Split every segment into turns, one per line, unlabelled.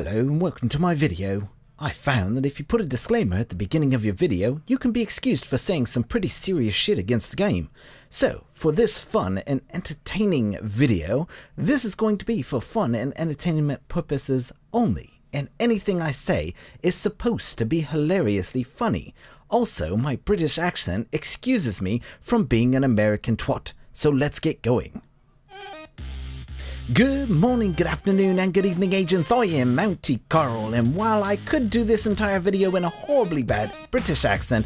Hello and welcome to my video. I found that if you put a disclaimer at the beginning of your video, you can be excused for saying some pretty serious shit against the game. So, for this fun and entertaining video, this is going to be for fun and entertainment purposes only, and anything I say is supposed to be hilariously funny. Also, my British accent excuses me from being an American twat, so let's get going. Good morning, good afternoon, and good evening, agents. I am Mountie Carl, and while I could do this entire video in a horribly bad British accent,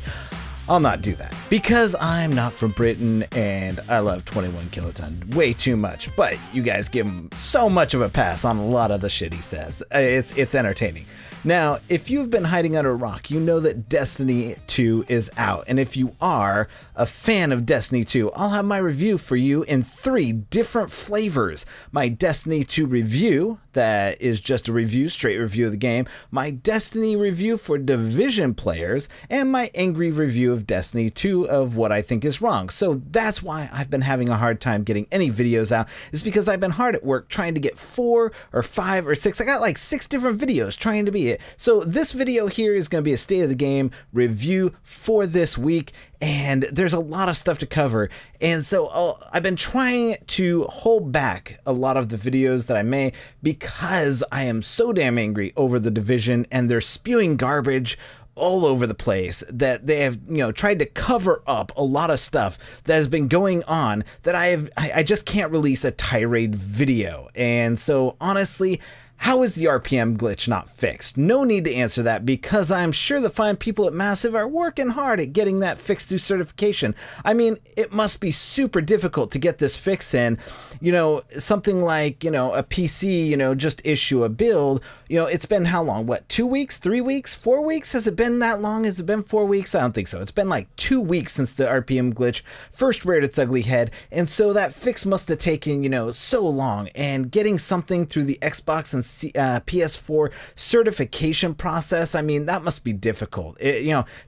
I'll not do that, because I'm not from Britain, and I love 21 Kiloton way too much, but you guys give him so much of a pass on a lot of the shit he says. It's entertaining. Now, if you've been hiding under a rock, you know that Destiny 2 is out, and if you are a fan of Destiny 2, I'll have my review for you in 3 different flavors. My Destiny 2 review, that is just a review, straight review of the game, my Destiny review for Division players, and my angry review of Destiny 2 of what I think is wrong. So that's why I've been having a hard time getting any videos out, is because I've been hard at work trying to get 4 or 5 or 6, I got like 6 different videos trying to be it. So this video here is going to be a state of the game review for this week, and there's a lot of stuff to cover, and so I've been trying to hold back a lot of the videos that I may, because I am so damn angry over the Division, and they're spewing garbage all over the place, that they have, tried to cover up a lot of stuff that has been going on, that I just can't release a tirade video. And so honestly, how is the RPM glitch not fixed? No need to answer that, because I'm sure the fine people at Massive are working hard at getting that fixed through certification. I mean, it must be super difficult to get this fix in. Something like, a PC, just issue a build. It's been how long? What, 2 weeks, 3 weeks, 4 weeks? Has it been that long? Has it been 4 weeks? I don't think so. It's been like 2 weeks since the RPM glitch first reared its ugly head. And so that fix must have taken, so long. And getting something through the Xbox and PS4 certification process, I mean, that must be difficult.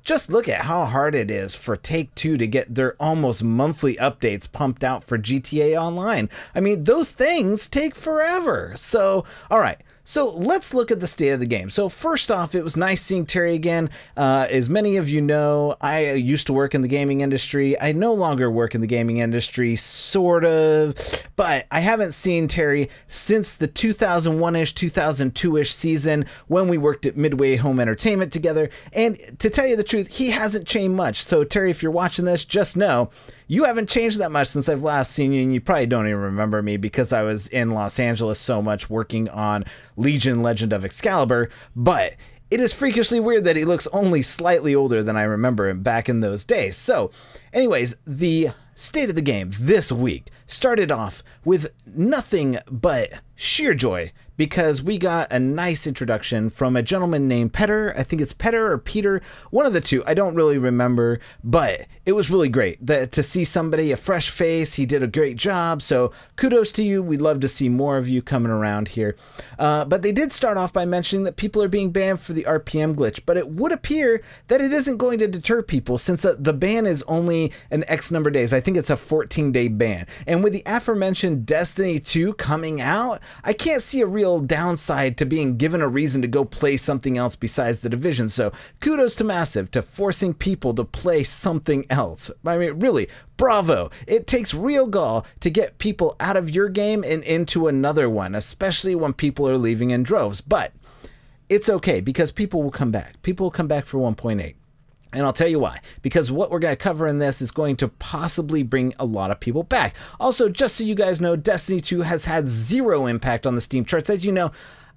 Just look at how hard it is for Take-Two to get their almost monthly updates pumped out for GTA Online. I mean, those things take forever. So, all right. So let's look at the state of the game. So first off, it was nice seeing Terry again. As many of you know, I used to work in the gaming industry. I no longer work in the gaming industry, sort of, but I haven't seen Terry since the 2001-ish, 2002-ish season when we worked at Midway Home Entertainment together. And to tell you the truth, he hasn't changed much. So Terry, if you're watching this, just know you haven't changed that much since I've last seen you, and you probably don't even remember me because I was in Los Angeles so much working on Legion Legend of Excalibur, but it is freakishly weird that he looks only slightly older than I remember him back in those days. So, anyways, the state of the game this week started off with nothing but sheer joy, because we got a nice introduction from a gentleman named Petter. I think it's Petter or Peter, one of the two. I don't really remember, but it was really great to see somebody, a fresh face. He did a great job, so kudos to you. We'd love to see more of you coming around here. But they did start off by mentioning that people are being banned for the RPM glitch, but it would appear that it isn't going to deter people, since the ban is only an X number of days. I think it's a 14-day ban. And with the aforementioned Destiny 2 coming out, I can't see a real downside to being given a reason to go play something else besides the Division. So kudos to Massive to forcing people to play something else. I mean, really, bravo. It takes real gall to get people out of your game and into another one, especially when people are leaving in droves. But it's okay, because people will come back. People will come back for 1.8. And I'll tell you why. Because what we're going to cover in this is going to possibly bring a lot of people back. Also, just so you guys know, Destiny 2 has had 0 impact on the Steam charts. As you know,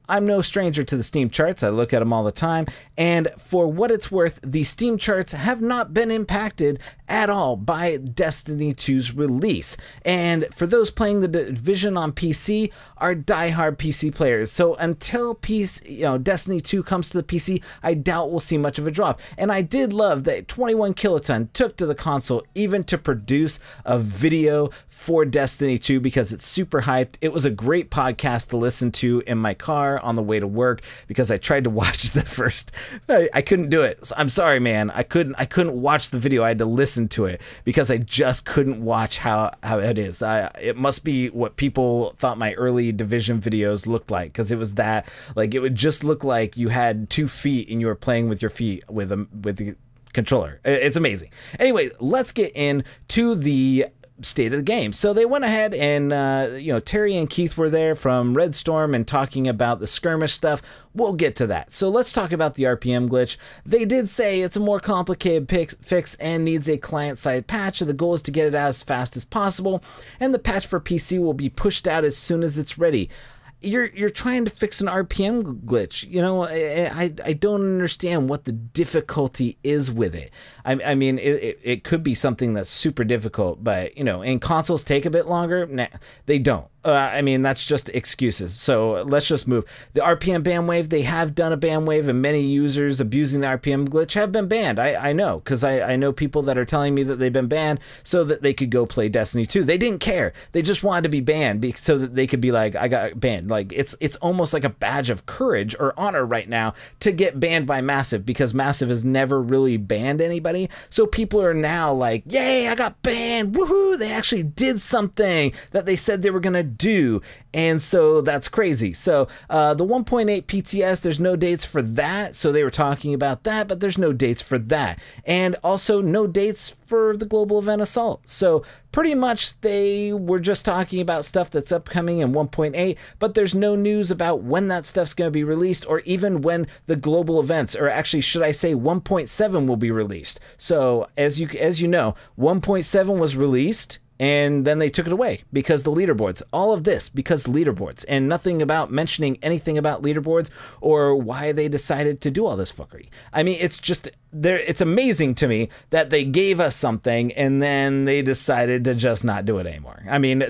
I'm no stranger to the Steam charts. I look at them all the time. And for what it's worth, the Steam charts have not been impacted at all by Destiny 2's release. And for those playing the Division on PC, are diehard PC players. So until Destiny 2 comes to the PC, I doubt we'll see much of a drop. And I did love that 21 Kiloton took to the console even to produce a video for Destiny 2, because it's super hyped. It was a great podcast to listen to in my car car on the way to work because I tried to watch the first. I couldn't do it. I'm sorry, man. I couldn't watch the video. I had to listen to it because I just couldn't watch how it is. It must be what people thought my early Division videos looked like, because it was that, like, it would just look like you had 2 feet and you were playing with your feet with the controller. It's amazing. Anyway, let's get into the state of the game. So they went ahead and Terry and Keith were there from Red Storm and talking about the skirmish stuff. We'll get to that. So let's talk about the RPM glitch. They did say it's a more complicated fix and needs a client-side patch. The goal is to get it out as fast as possible, and the patch for PC will be pushed out as soon as it's ready. You're trying to fix an RPM glitch. You know, I don't understand what the difficulty is with it. I mean, it could be something that's super difficult, but, you know, and consoles take a bit longer. Nah, they don't. I mean, that's just excuses. So let's just move. The RPM ban wave, they have done a ban wave, and many users abusing the RPM glitch have been banned. I know, because I know people that are telling me that they've been banned so that they could go play Destiny 2. They didn't care. They just wanted to be banned so that they could be like, I got banned. Like, it's almost like a badge of courage or honor right now to get banned by Massive, because Massive has never really banned anybody. So people are now like, yay, I got banned. Woohoo! They actually did something that they said they were going to do, and so that's crazy. So the 1.8 PTS, there's no dates for that, so they were talking about that, but there's no dates for that, and also no dates for the global event assault. So pretty much they were just talking about stuff that's upcoming in 1.8, but there's no news about when that stuff's going to be released, or even when the global events, or actually should I say 1.7 will be released. So as you know, 1.7 was released, and then they took it away because the leaderboards. All of this because leaderboards, and nothing about mentioning anything about leaderboards or why they decided to do all this fuckery. I mean, it's just it's amazing to me that they gave us something and then they decided to just not do it anymore. I mean,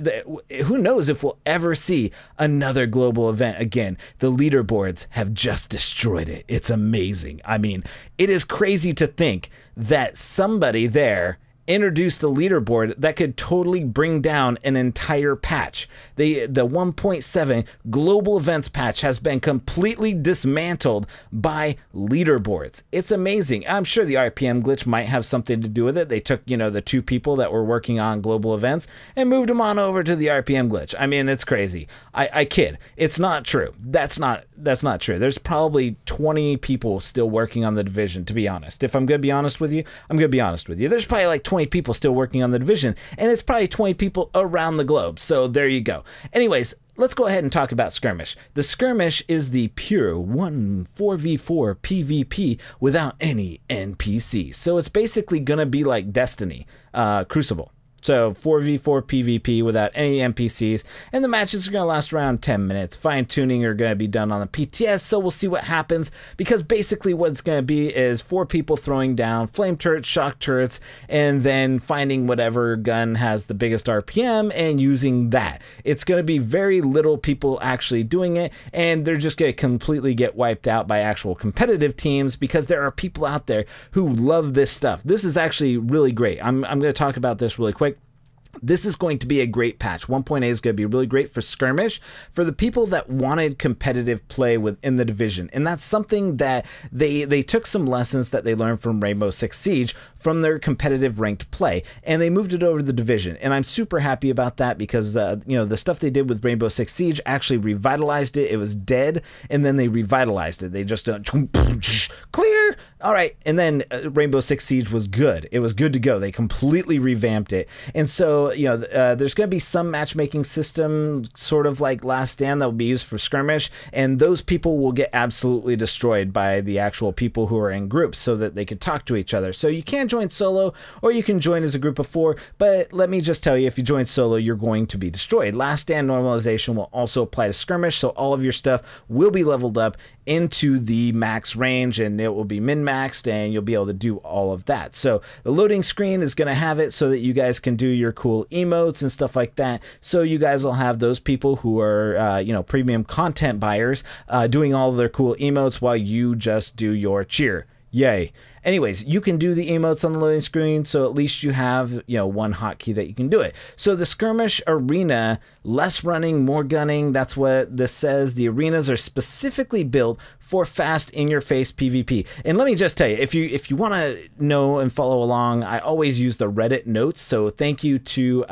who knows if we'll ever see another global event again. The leaderboards have just destroyed it. It's amazing. I mean, it is crazy to think that somebody there introduced the leaderboard that could totally bring down an entire patch. The 1.7 global events patch has been completely dismantled by leaderboards. It's amazing. I'm sure the RPM glitch might have something to do with it. They took, you know, the 2 people that were working on global events and moved them on over to the RPM glitch. I mean, it's crazy. I kid. It's not true. That's not true. There's probably 20 people still working on the Division, to be honest. If I'm going to be honest with you, I'm going to be honest with you. There's probably like 20 people still working on the Division, and it's probably 20 people around the globe. So there you go. Anyways, let's go ahead and talk about Skirmish. The Skirmish is the pure 4v4 PvP without any NPC. So it's basically going to be like Destiny, Crucible. So 4v4 PvP without any NPCs, and the matches are going to last around 10 minutes. Fine-tuning are going to be done on the PTS, so we'll see what happens, because basically what it's going to be is 4 people throwing down flame turrets, shock turrets, and then finding whatever gun has the biggest RPM and using that. It's going to be very little people actually doing it, and they're just going to completely get wiped out by actual competitive teams, because there are people out there who love this stuff. This is actually really great. I'm going to talk about this really quick. This is going to be a great patch. 1.8 is going to be really great for Skirmish, for the people that wanted competitive play within the Division. And that's something that they took some lessons that they learned from Rainbow Six Siege from their competitive ranked play, and they moved it over to the Division. And I'm super happy about that, because you know, the stuff they did with Rainbow Six Siege actually revitalized it. It was dead, and then they revitalized it. They just clear. All right, and then Rainbow Six Siege was good. It was good to go. They completely revamped it. And so, you know, there's going to be some matchmaking system, sort of like Last Stand, that will be used for Skirmish, and those people will get absolutely destroyed by the actual people who are in groups, so that they can talk to each other. So you can join solo, or you can join as a group of 4, but let me just tell you, if you join solo, you're going to be destroyed. Last Stand normalization will also apply to Skirmish, so all of your stuff will be leveled up into the max range, and it will be min-maxed, and you'll be able to do all of that. So the loading screen is going to have it so that you guys can do your cool emotes and stuff like that. So you guys will have those people who are you know, premium content buyers doing all of their cool emotes while you just do your cheer. Yay. anyways, you can do the emotes on the loading screen, so at least you have, you know, one hotkey that you can do it. So the skirmish arena, less running, more gunning, that's what this says. The arenas are specifically built for fast in-your-face PvP. And let me just tell you, if you want to know and follow along, I always use the Reddit notes. So thank you to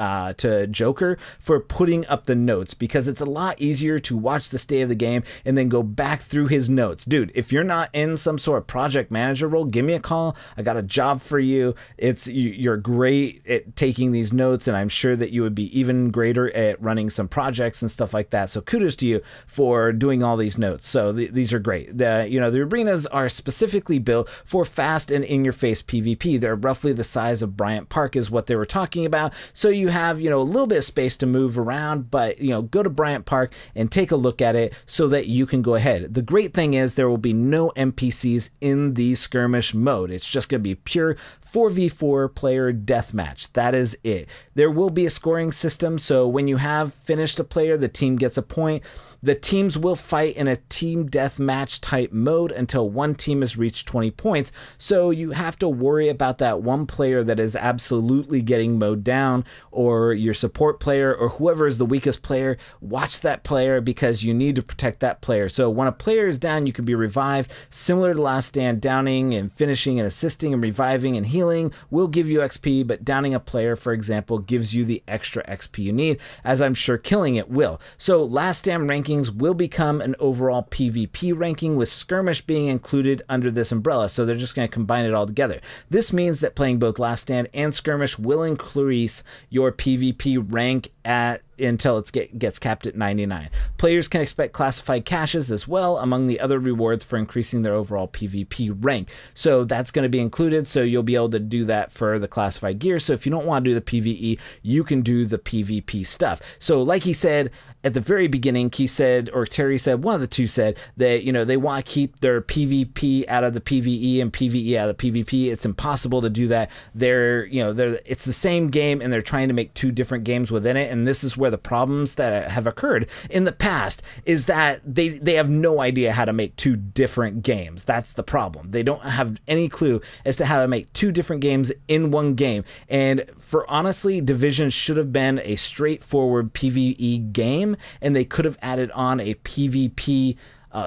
Joker for putting up the notes, because it's a lot easier to watch the state of the game and then go back through his notes. Dude, if you're not in some sort of project manager role, give me a call. I got a job for you. You're great at taking these notes, and I'm sure that you would be even greater at running some projects and stuff like that. So kudos to you for doing all these notes. So these are great. The arenas are specifically built for fast and in-your-face PvP. They're roughly the size of Bryant Park is what they were talking about. So you have, you know, a little bit of space to move around, but, you know, go to Bryant Park and take a look at it so that you can go ahead. The great thing is there will be no NPCs in the skirmish mode. It's just going to be pure 4v4 player deathmatch. That is it. There will be a scoring system, so when you have finished a player, the team gets a point. The teams will fight in a team deathmatch type mode until one team has reached 20 points. So you have to worry about that one player that is absolutely getting mowed down, or your support player, or whoever is the weakest player. Watch that player, because you need to protect that player. So when a player is down, you can be revived. Similar to Last Stand, downing and finishing and assisting and reviving and healing will give you XP, but downing a player, for example, gives you the extra XP you need, as I'm sure killing it will. So Last Stand rankings will become an overall PvP ranking, with skirmish being included under this umbrella. So they're just going to combine it all together. This means that playing both Last Stand and skirmish will increase your PvP rank until it gets capped at 99. Players can expect classified caches as well among the other rewards for increasing their overall PvP rank. So that's going to be included, so you'll be able to do that for the classified gear. So if you don't want to do the PvE, you can do the PvP stuff. So like he said at the very beginning, Terry said, one of the two said that, you know, they want to keep their PvP out of the PvE and PvE out of the PvP. It's impossible to do that. It's the same game, and they're trying to make two different games within it. And this is where the problems that have occurred in the past is that they have no idea how to make two different games. That's the problem. They don't have any clue as to how to make two different games in one game. And for honestly, Division should have been a straightforward PvE game, and they could have added on a PvP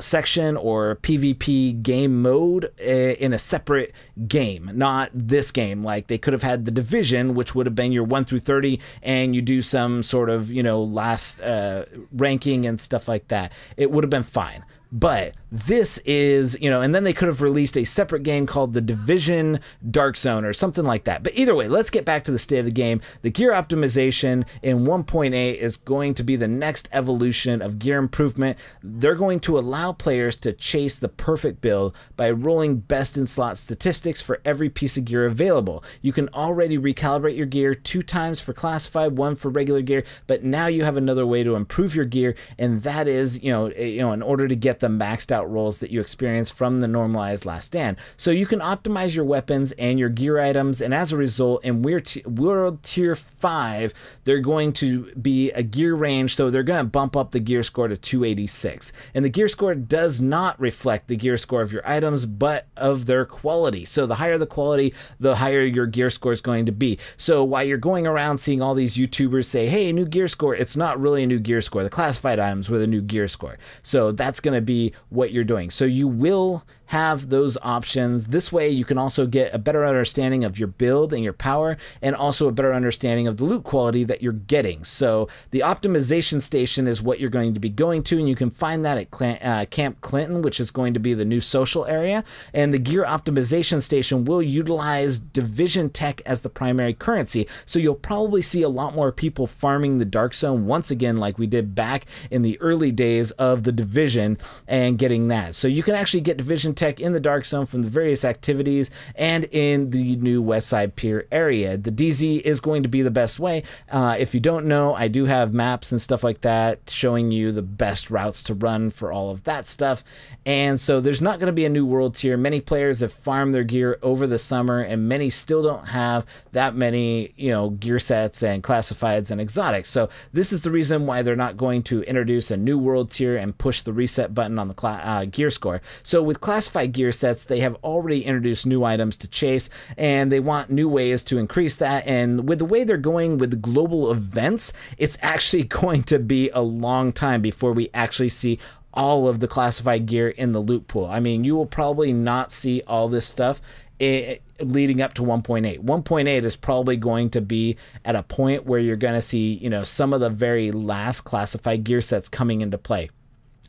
section or PvP game mode in a separate game, not this game. Like, they could have had the Division, which would have been your 1 through 30, and you do some sort of, you know, last ranking and stuff like that. It would have been fine. But this is, you know, and then they could have released a separate game called the Division Dark Zone or something like that. But either way, let's get back to the state of the game. The gear optimization in 1.8 is going to be the next evolution of gear improvement. They're going to allow players to chase the perfect build by rolling best in slot statistics for every piece of gear available. You can already recalibrate your gear 2 times for classified, 1 for regular gear, but now you have another way to improve your gear, and that is, you know, in order to get the maxed out rolls that you experience from the normalized Last Stand. So you can optimize your weapons and your gear items, and as a result, in World Tier 5, they're going to be a gear range, so they're going to bump up the gear score to 286. And the gear score does not reflect the gear score of your items, but of their quality. So the higher the quality, the higher your gear score is going to be. So while you're going around seeing all these YouTubers say, hey, new gear score, it's not really a new gear score. The classified items were the new gear score. So that's going to be what you're doing. So you will have those options. This way you can also get a better understanding of your build and your power, and also a better understanding of the loot quality that you're getting. So the optimization station is what you're going to be going to, and you can find that at Camp Clinton, which is going to be the new social area. And the gear optimization station will utilize Division tech as the primary currency. So you'll probably see a lot more people farming the Dark Zone once again, like we did back in the early days of the Division, and getting that. So you can actually get Division tech in the Dark Zone from the various activities and in the new Westside Pier area. The DZ is going to be the best way. If you don't know, I do have maps and stuff like that showing you the best routes to run for all of that stuff. And so there's not going to be a new world tier. Many players have farmed their gear over the summer, and many still don't have that many, you know, gear sets and classifieds and exotics. So this is the reason why they're not going to introduce a new world tier and push the reset button on the gear score. So with classified classified gear sets, they have already introduced new items to chase, and they want new ways to increase that. And with the way they're going with the global events, it's actually going to be a long time before we actually see all of the classified gear in the loot pool. I mean, you will probably not see all this stuff leading up to 1.8. 1.8 is probably going to be at a point where you're going to see, you know, some of the very last classified gear sets coming into play.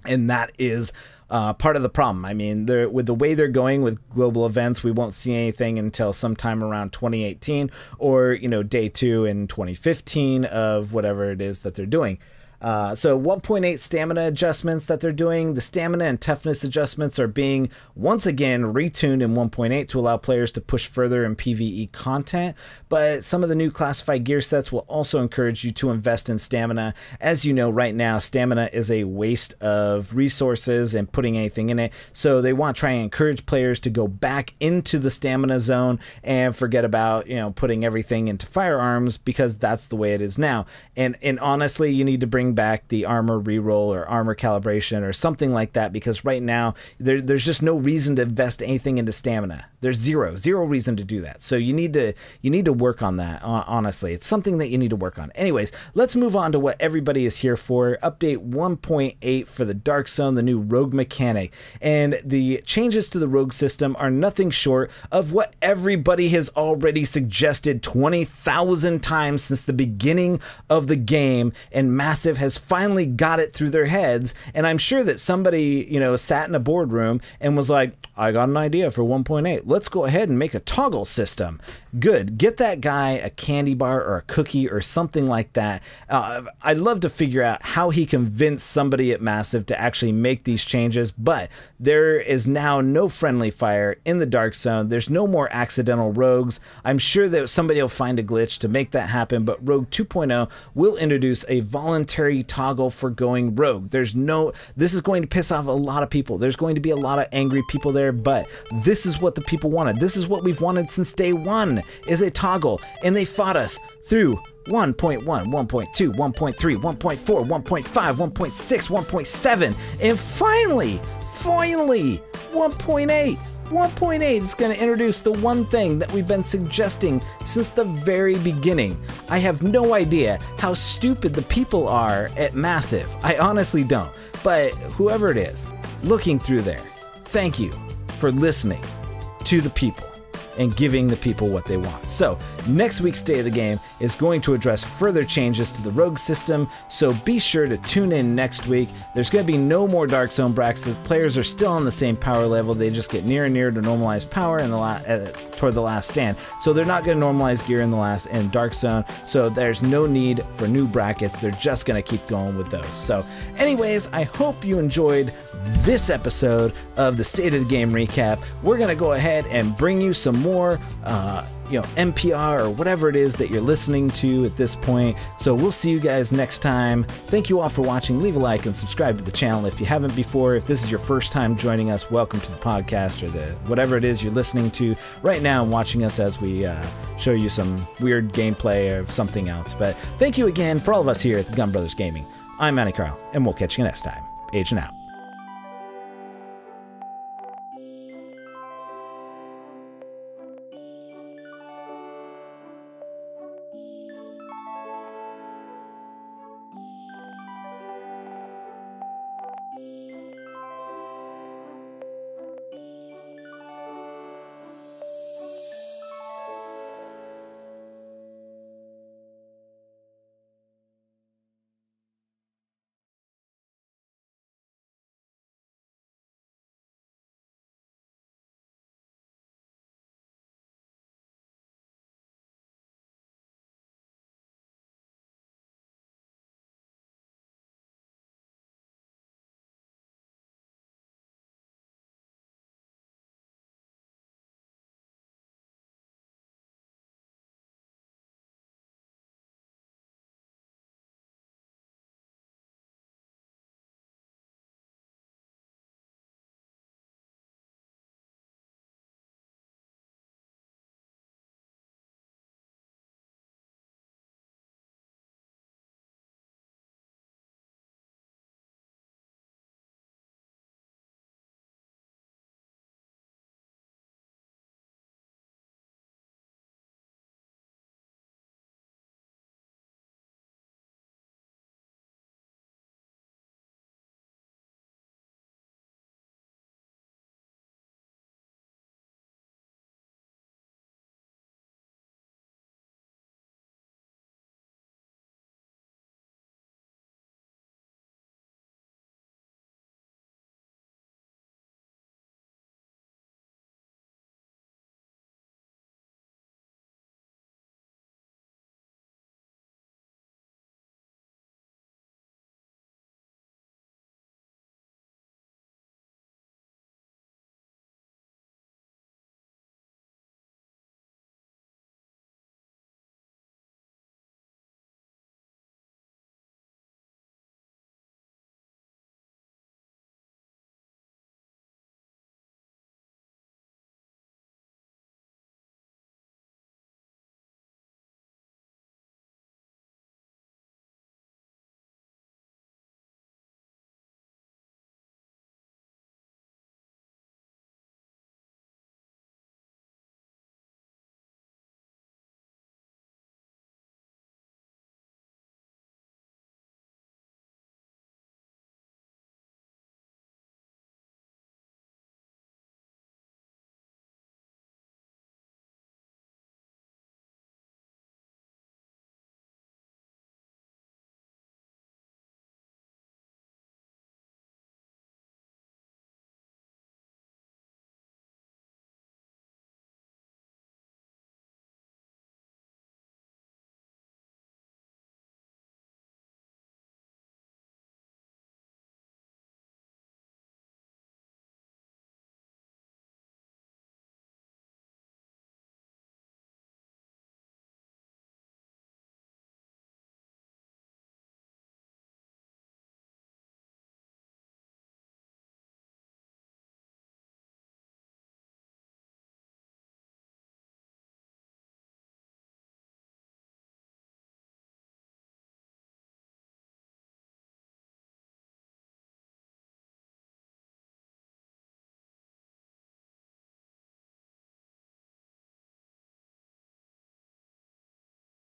And that is part of the problem. I mean, with the way they're going with global events, we won't see anything until sometime around 2018 or, you know, day 2 in 2015 of whatever it is that they're doing. So 1.8 stamina adjustments that they're doing, the stamina and toughness adjustments are being once again retuned in 1.8 to allow players to push further in PvE content, but some of the new classified gear sets will also encourage you to invest in stamina. As you know, right now, stamina is a waste of resources and putting anything in it, so they want to try and encourage players to go back into the stamina zone and forget about, you know, putting everything into firearms, because that's the way it is now. And honestly, you need to bring back the armor reroll or armor calibration or something like that, because right now there's just no reason to invest anything into stamina. There's zero reason to do that. So you need to work on that. Honestly, it's something that you need to work on. Anyways, let's move on to what everybody is here for. Update 1.8 for the Dark Zone, the new rogue mechanic, and the changes to the rogue system are nothing short of what everybody has already suggested 20,000 times since the beginning of the game, and Massive has finally got it through their heads. And I'm sure that somebody, you know, sat in a boardroom and was like, I got an idea for 1.8. Let's go ahead and make a toggle system. Good. Get that guy a candy bar or a cookie or something like that. I'd love to figure out how he convinced somebody at Massive to actually make these changes, but there is now no friendly fire in the Dark Zone. There's no more accidental rogues. I'm sure that somebody will find a glitch to make that happen, but Rogue 2.0 will introduce a voluntary toggle for going rogue. This is going to piss off a lot of people. There's going to be a lot of angry people there, but this is what the people wanted. This is what we've wanted since day one, is a toggle, and they fought us through 1.1, 1.2, 1.3, 1.4, 1.5, 1.6, 1.7, and finally 1.8. 1.8 is going to introduce the one thing that we've been suggesting since the very beginning. I have no idea how stupid the people are at Massive. I honestly don't. But whoever it is looking through there, thank you for listening to the people and giving the people what they want. So next week's State of the Game is going to address further changes to the rogue system, so be sure to tune in next week. There's going to be no more Dark Zone brackets. Players are still on the same power level. They just get near and near to normalized power in toward the last stand. So they're not going to normalize gear in Dark Zone, so there's no need for new brackets. They're just going to keep going with those. So anyways, I hope you enjoyed this episode of the State of the Game recap. We're going to go ahead and bring you some more NPR or whatever it is that you're listening to at this point. So we'll see you guys next time. Thank you all for watching. Leave a like and subscribe to the channel if you haven't before. If this is your first time joining us, welcome to the podcast, or whatever it is you're listening to right now and watching us as we show you some weird gameplay or something else. But thank you again for all of us here at the Gun Brothers Gaming. I'm Manny Carl, and we'll catch you next time. Agent out.